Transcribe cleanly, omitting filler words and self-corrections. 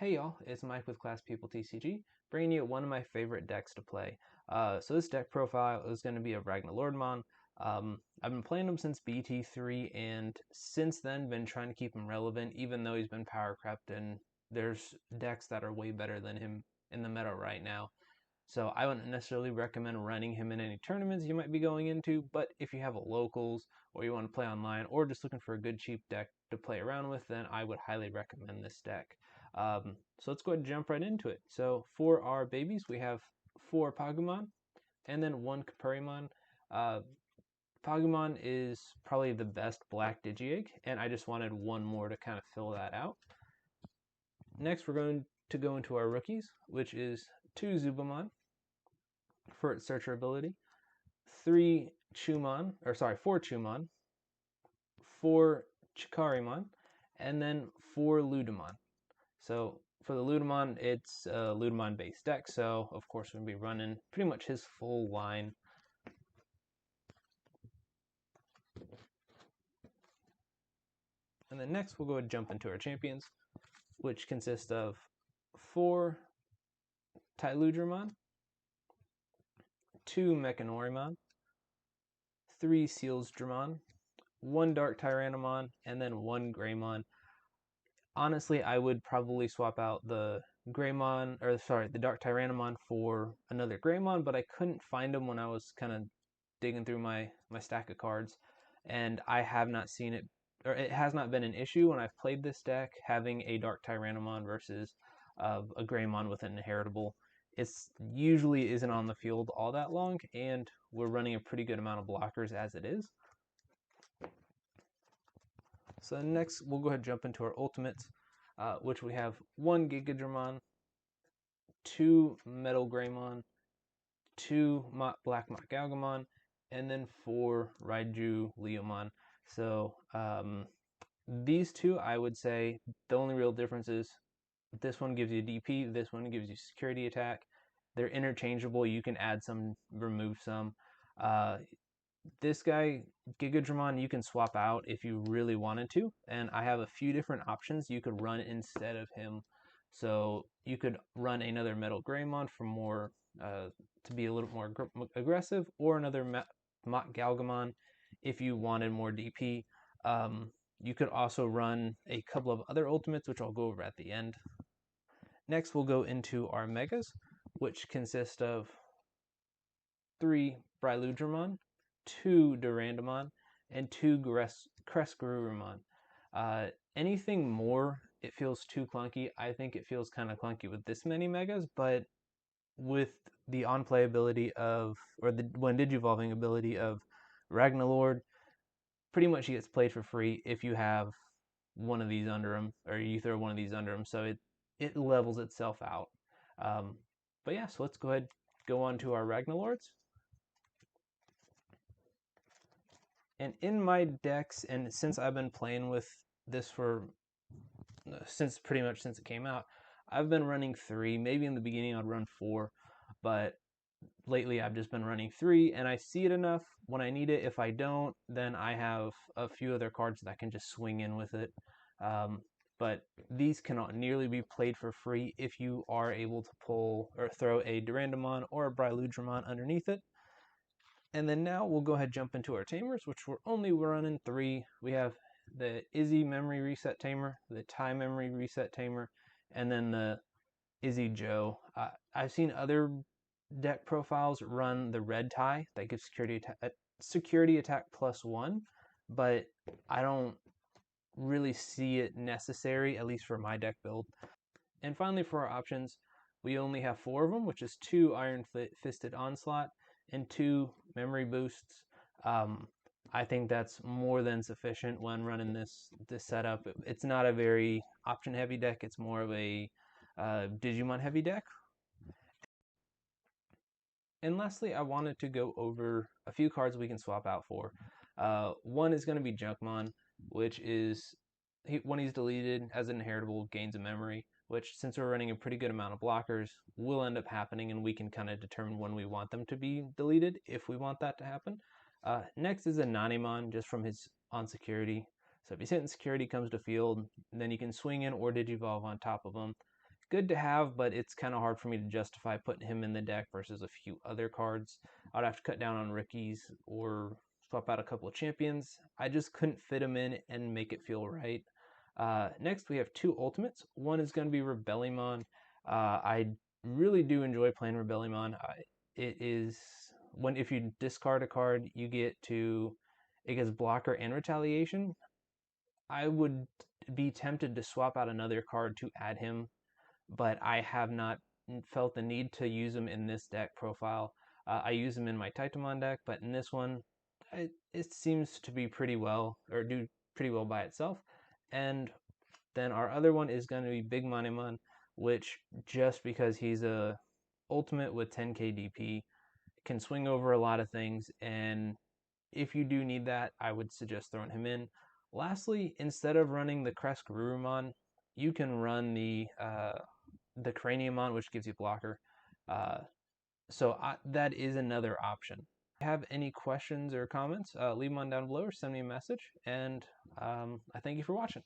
Hey y'all, it's Mike with Class People TCG, bringing you one of my favorite decks to play. So this deck profile is going to be a RagnaLordmon. I've been playing him since BT3, and since then been trying to keep him relevant, even though he's been power crept, and there's decks that are way better than him in the meta right now. So I wouldn't necessarily recommend running him in any tournaments you might be going into, but if you have a locals or you want to play online or just looking for a good cheap deck to play around with, then I would highly recommend this deck. So let's go ahead and jump right into it. So for our babies, we have 4 Pagumon and then 1 Kapurimon. Pagumon is probably the best black Digi-Egg, and I just wanted one more to kind of fill that out. Next, we're going to go into our rookies, which is 2 Zubamon for its searcher ability, 4 Chumon, 4 Chikarimon, and then 4 Ludamon. So for the Ludamon, it's a Ludamon based deck, so of course we're going to be running pretty much his full line. And then next we'll go ahead and jump into our champions, which consist of 4 Tyludramon, 2 Mechanorimon, 3 Sealsdramon, 1 Dark Tyrannomon, and then 1 Greymon. Honestly, I would probably swap out the the Dark Tyrannomon for another Greymon, but I couldn't find them when I was kind of digging through my stack of cards, and I have not seen it, or it has not been an issue when I've played this deck having a Dark Tyrannomon versus a Greymon with an inheritable. It's usually isn't on the field all that long, and we're running a pretty good amount of blockers as it is. So next, we'll go ahead and jump into our ultimates, which we have 1 Gigadramon, 2 Metal Greymon, 2 Black Mott Galgamon, and then 4 Raiju Leomon. So these two, I would say, the only real difference is this one gives you DP, this one gives you security attack. They're interchangeable. You can add some, remove some. This guy, Gigadramon, you can swap out if you really wanted to, and I have a few different options you could run instead of him. So you could run another Metal Greymon for more, to be a little more aggressive, or another Mott Galgamon if you wanted more DP. You could also run a couple of other ultimates, which I'll go over at the end. Next, we'll go into our Megas, which consist of 3 Bryludramon, 2 Durandamon, and 2 Cresgarurumon. Anything more, it feels too clunky. I think it feels kind of clunky with this many Megas, but with the on-play ability of, or the when Digivolving ability of RagnaLord, pretty much he gets played for free if you have one of these under him, or you throw one of these under him, so it levels itself out. But yeah, so let's go ahead, go on to our RagnaLords. And in my decks, and since I've been playing with this for pretty much since it came out, I've been running 3. Maybe in the beginning I'd run 4, but lately I've just been running 3, and I see it enough when I need it. If I don't, then I have a few other cards that can just swing in with it. But these cannot nearly be played for free if you are able to pull or throw a Durandamon or a Bryludramon underneath it. And then now we'll go ahead and jump into our tamers, which we're only running 3. We have the Izzy Memory Reset Tamer, the Ty Memory Reset Tamer, and then the Izzy Joe. I've seen other deck profiles run the red Ty that gives security attack +1, but I don't really see it necessary, at least for my deck build. And finally, for our options, we only have 4 of them, which is 2 Iron Fisted Onslaught and 2 Memory Boosts. I think that's more than sufficient when running this setup. It's not a very option heavy deck. It's more of a Digimon heavy deck. And lastly, I wanted to go over a few cards we can swap out for. One is going to be Junkmon, which is, when he's deleted as an inheritable, gains a memory, which, since we're running a pretty good amount of blockers, will end up happening, and we can kind of determine when we want them to be deleted, if we want that to happen. Next is a Nanimon, just from his on security. So if he's hitting security, comes to field, then you can swing in or Digivolve on top of him. good to have, but it's kind of hard for me to justify putting him in the deck versus a few other cards. I'd have to cut down on rookies or swap out a couple of champions. I just couldn't fit him in and make it feel right. Next, we have two ultimates. One is going to be Rebellion. I really do enjoy playing Rebellion. It is if you discard a card, it gets blocker and retaliation. I would be tempted to swap out another card to add him, but I have not felt the need to use him in this deck profile. I use him in my Titamon deck, but in this one, it seems to be pretty well, or do pretty well by itself. And then our other one is going to be Big Monimon, which just because he's a ultimate with 10k DP, can swing over a lot of things, and if you do need that, I would suggest throwing him in. Lastly, instead of running the Crest-Garurumon, you can run the Craniumon, which gives you blocker. Uh, that is another option. If you have any questions or comments, leave them on down below or send me a message. And I thank you for watching.